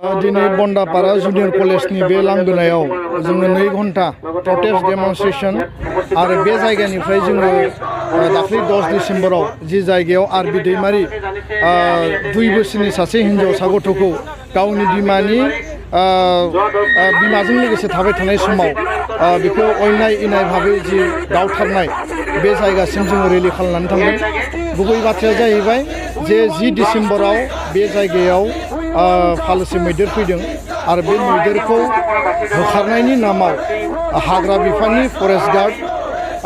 दिनै बन्दापारा जुनियर कलेजनि बे लांगोनायाव जोङो 2 घन्टा प्रटेस्ट डेमनस्ट्रेशन आरो बे जायगानिफ्राय जोङो दाख्लै 10 डिसेम्बराव जि जायगायाव आरबि दैमारि 2 बोसोरनि सासे हिन्जावसा गथ'खौ गावनि बिमानि बिमाजों लोगोसे थाबाय थानाय समाव बेखौ अयनाय इनाय भाबै जि गावथारनाय बे जायगासिम जोङो रेलि खालामनानै थांदों। गुबै बाथ्राया जाहैबाय जे 10 डिसेम्बराव बे जायगायाव फालोसे मैदेर फैदों आरो बे मैदेरखौ होखारनायनि नामाव हाग्रा बिफाननि फरेस्ट गार्ड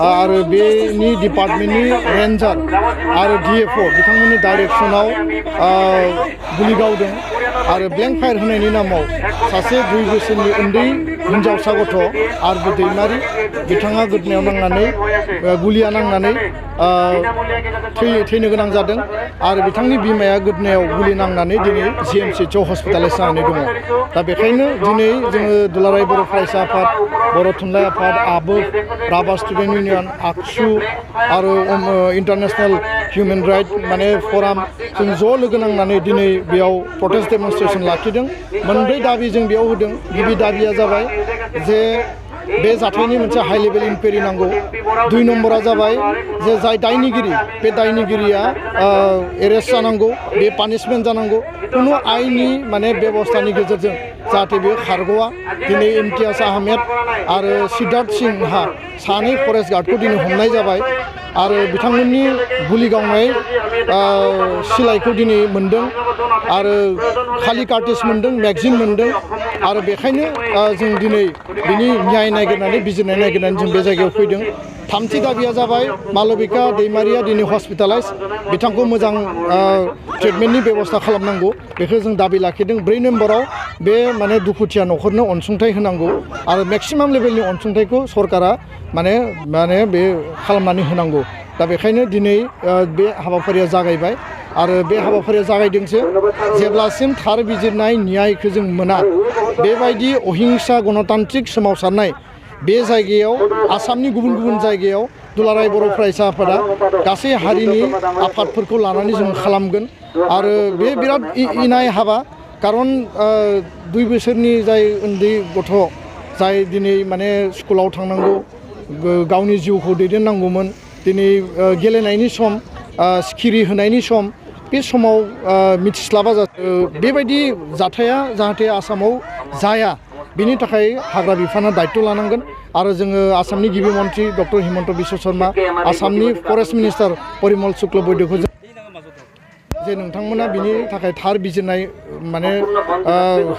आरो बेनि डिपार्टमेन्टनि रेन्जार आरो डिएफअ बिथांमोननि डाइरेक्सनाव गुलि गावदों आरो ब्लेंक फायार होनायनि नामाव सासे 2 बोसोरनि उन्दै हिन्जावसा गथ' आरबि दैमारि बिथाङा गोदनायाव नांनानै गुलिया नांनानै थैनो गोनां जादों आरो बिथांनि बिमाया गोदनायाव गुलि नांनानै दिनै जिएमसिएचआव हस्पिटालाइज जानानै दङ। दा बेखायनो दिनै जोङो दुलाराय बर' फरायसा आफाद, बर' थुनलाइ आफाद, आबोफ, राभा स्टुडेन्ट इउनियन, आक्सु आरो इन्टारनेशनेल हिउमेन राइट फराम जों ज' लोगो नांनानै दिनै बेयाव प्रटेस्ट डेमनस्ट्रेशन लाखिदों। 2 दाबि जों बेयाव होदों। गिबि दाबिया जाबाय जे बे जाथायनि मोनसे हाइ लेभेल इनकुवेरि नांगौ। 2 नम्बरा जाबाय जे जाय दायनिगिरि बे दायनिगिरिया एरेस्ट जानांगौ, बे पानिशमेन्ट जानांगौ कुनु आइननि बेबस्थानि गेजेरजों जाहाथे बेयो खारग'आ। दिनै इम्तियाज आहमेद आरो सिद्धार्थ सिंहा सानै फरेस्ट गार्डखौ दिनै हमनाय जाबाय आरो बिथांमोननि गुलि गावनाय सिलाइखौ दिनै मोन्दों आरो खालि कार्टिज मोन्दों, मेगजिन मोन्दों आरो बेखायनो जों दिनै बिनि न्याय नागिरनानै बिजिरनाय नागिरनानै जों बे जायगायाव फैदों। 3थि दाबिया जाबाय मालबिका दैमारिया दिनै हस्पिटालाइज, बिथांखौ मोजां ट्रिटमेन्टनि बेबस्था खालामनांगौ बेखौ जों दाबि लाखिदों। 4 नम्बराव बे दुखुथिया न'खरनो अनसुंथाइ होनांगौ आरो मेक्सिमाम लेभेलनि अनसुंथाइखौ सरकारा बे खालामनानै होनांगौ। दा बेखायनो दिनै बे हाबाफारिया जागायबाय आरो बे हाबाफारिया जागायदोंसो जेब्लासिम थार बिजिरनाय न्यायखौ जों मोना बेबायदि अहिंसा गणतान्त्रिक सोमावसारनाय बे जायगायाव आसामनि गुबुन गुबुन जायगायाव दुलाराय बर' फरायसा आफादा गासै हारिनि आफादफोरखौ लानानै जों खालामगोन आरो बे बिराद इनाय हाबा। खारन 2 बोसोरनि जाय उन्दै गथ' जाय दिनै स्कुलाव थांनांगौ, गावनि जिउखौ दैदेननांगौमोन, दिनै गेलेनायनि सम, सिखिरि होनायनि सम, बे समाव मिथिस्लाबा बेबायदि जाथाया जाहाथे आसामाव जाया बिनि थाखाय हाग्रा बिफाना दायित्व लानांगोन आरो जोङो आसामनि गिबि मन्त्रि डक्टर हिमन्त बिश्व शर्मा, आसामनि फरेस्ट मिनिस्टार परिमल शुक्ल बैद्यखौ जे नोंथांमोना बिनि थाखाय थार बिजिरनाय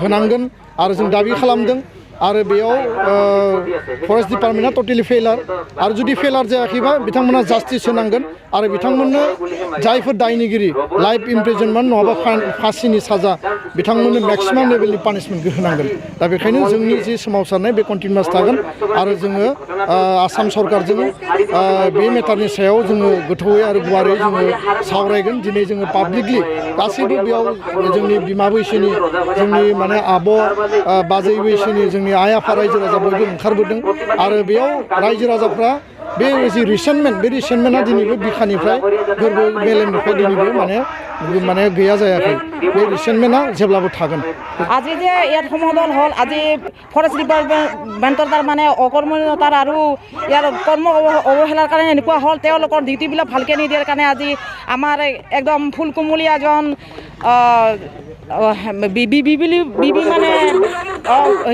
होनांगोन आरो जों दाबि खालामदों। आरो बेयाव फरेस्ट डिपार्टमेन्टआ टटेलि फेलार आरो जुदि फेलार जायाखैबा बिथांमोना जास्टिस होनांगोन आरो बिथांमोननो जायफोर दायनिगिरि लाइफ इमप्रिजनमेन्ट नङाबा फासिनि साजा बिथांमोननो मेक्सिमाम लेभेलनि पानिशमेन्टखौ होनांगोन। दा बेखायनो जोंनि जि सोमावसारनाय बे कन्टिनिउवास थागोन आरो जोङो आसाम सरकारजों बे मेटारनि सायाव जोङो गोथौयै आरो गुवारै जोङो सावरायगोन। दिनै जोङो पाब्लिकलि गासैबो बेयाव जोंनि बिमा बैसोनि जोंनि आब' बाजै बैसोनि जोंनि आइ आफा रायजो राजा बयबो ओंखारबोदों आरो बेयाव रायजो राजाफ्रा बे जि रिसेन्टमेन्ट बे रिसेन्टमेन्टआ दिनैबो बिखानिफ्राय गोरबो मेलेमनिफ्राय दिनैबो गैया जायाखै। बे रिसेन्टमेन्टआ जेब्लाबो थागोन। আজি যে ইয়াত সমাধান হ'ল, আজি ফৰেষ্ট ডিপাৰ্টমেণ্টৰ অকৰ্মণ্যতাৰ আৰু ইয়াৰ কৰ্ম অৱহেলাৰ কাৰণে এনেকুৱা হ'ল। তেওঁলোকৰ ডিউটিবিলাক ভালকৈ নিদিয়াৰ কাৰণে আজি আমাৰ একদম ফুলকুমলীয়া এজন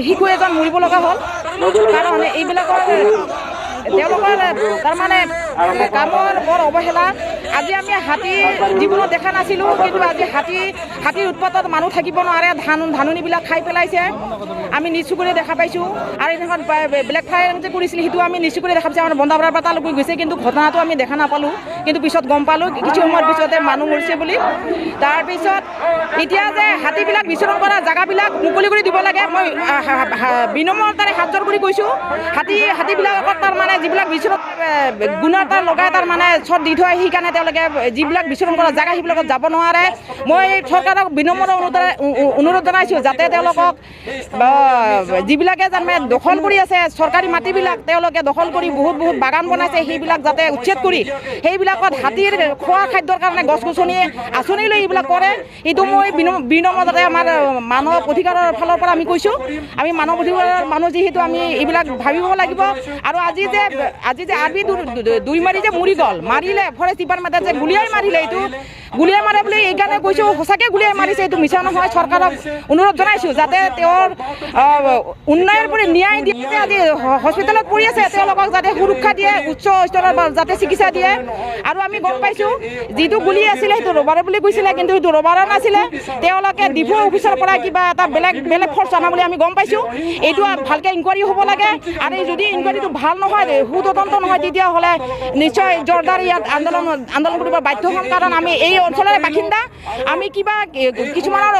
শিশু এজন মৰিব লগা হ'ল। কাৰণ এইবিলাকৰ তেওঁলোকৰ কামৰ বৰ অৱহেলা। আজি আমি হাতী জীৱনত দেখা নাছিলোঁ, কিন্তু আজি হাতীৰ উৎপাতত মানুহ থাকিব নোৱাৰে, ধাননিবিলাক খাই পেলাইছে। আমি নিজ চকুৰে দেখা পাইছোঁ আৰু এইখন ব্লেক ফায়াৰ যে কৰিছিল সেইটো আমি নিজ চকুৰে দেখা পাইছোঁ। আমাৰ বন্দাপাৰাৰ পৰা তালৈ গৈছে, কিন্তু ঘটনাটো আমি দেখা নাপালোঁ, কিন্তু পিছত গম পালোঁ কিছু সময়ৰ পিছতে মানুহ মৰিছে বুলি। তাৰপিছত এতিয়া যে হাতীবিলাক বিচৰণ কৰা জেগাবিলাক মুকলি কৰি দিব লাগে। মই বিনম্ৰতাৰে হাত জোৰ কৰি কৈছোঁ, হাতীবিলাকক যিবিলাক বিচৰণ গুণাৰ লগাই চট দি থয়, সেইকাৰণে তেওঁলোকে যিবিলাক বিচৰণ কৰা জেগা সেইবিলাকত যাব নোৱাৰে মই চৰকাৰক বিনম্ৰ অনুৰোধ জনাইছোঁ যাতে তেওঁলোকক যিবিলাকে তাৰমানে দখল কৰি আছে চৰকাৰী মাটিবিলাক তেওঁলোকে দখল কৰি বহুত বাগান বনাইছে সেইবিলাক যাতে উচ্ছেদ কৰি সেইবিলাকত হাতীৰ খোৱা খাদ্যৰ কাৰণে গছ গছনি আঁচনি লৈ এইবিলাক কৰে এইটো মই বিনম্ৰ যাতে আমাৰ মানৱ অধিকাৰৰ ফালৰ পৰা আমি কৈছোঁ আমি মানৱ অধিকাৰৰ মানুহ যিহেতু আমি এইবিলাক ভাবিব লাগিব আৰু আজি যে আৰ্মি দুই মাৰি যে মৰি গ'ল মাৰিলে ফৰেষ্ট ডিপাৰ্টমেণ্টে যে গুলিয়াই মাৰিলে এইটো গুলিয়াই মাৰে বুলি এইকাৰণে কৈছোঁ সঁচাকৈ গুলিয়াই মাৰিছে এইটো মিছা নহয় চৰকাৰক অনুৰোধ জনাইছোঁ যাতে তেওঁৰ উন্নয়নৰ পৰা ন্যায় দিয়ে আজি হস্পিটেলত পৰি আছে তেওঁলোকক যাতে সুৰক্ষা দিয়ে উচ্চ স্তৰৰ যাতে চিকিৎসা দিয়ে আৰু আমি গম পাইছোঁ যিটো গুলি আছিলে সেইটো ৰবাৰে বুলি কৈছিলে কিন্তু সেইটো ৰবাৰে নাছিলে তেওঁলোকে ডিপু অফিচৰ পৰা কিবা এটা বেলেগ ফৰ্চ আনা বুলি আমি গম পাইছোঁ এইটো ভালকৈ ইনকুৱাৰী হ'ব লাগে আৰু যদি ইনকুৱাৰীটো ভাল নহয় সুতদন্ত নহয় তেতিয়াহ'লে নিশ্চয় জোৰদাৰ ইয়াত আন্দোলন কৰিব বাধ্য হ'ম কাৰণ আমি এই অঞ্চলৰে বাসিন্দা আমি কিবা কিছুমানৰ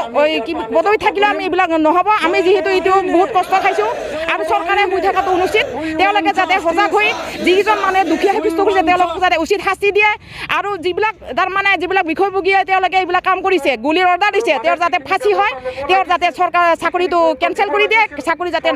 পদবী থাকিলে আমি এইবিলাক নহ'ব আমি যিহেতু এইটো বহুত কষ্ট খাইছোঁ আৰু চৰকাৰে শুই থকাটো অনুচিত তেওঁলোকে যাতে সজাগ হৈ যিকেইজন মানুহে দুখীয়া সাব্যস্ত কৰিছে তেওঁলোকক যাতে উচিত শাস্তি দিয়ে আৰু যিবিলাক বিষয়ভোগীয়ে তেওঁলোকে এইবিলাক কাম কৰিছে গুলিৰ অৰ্ডাৰ দিছে তেওঁৰ যাতে ফাঁচি হয় তেওঁৰ যাতে চৰকাৰে চাকৰিটো কেঞ্চেল কৰি দিয়ে চাকৰি যাতে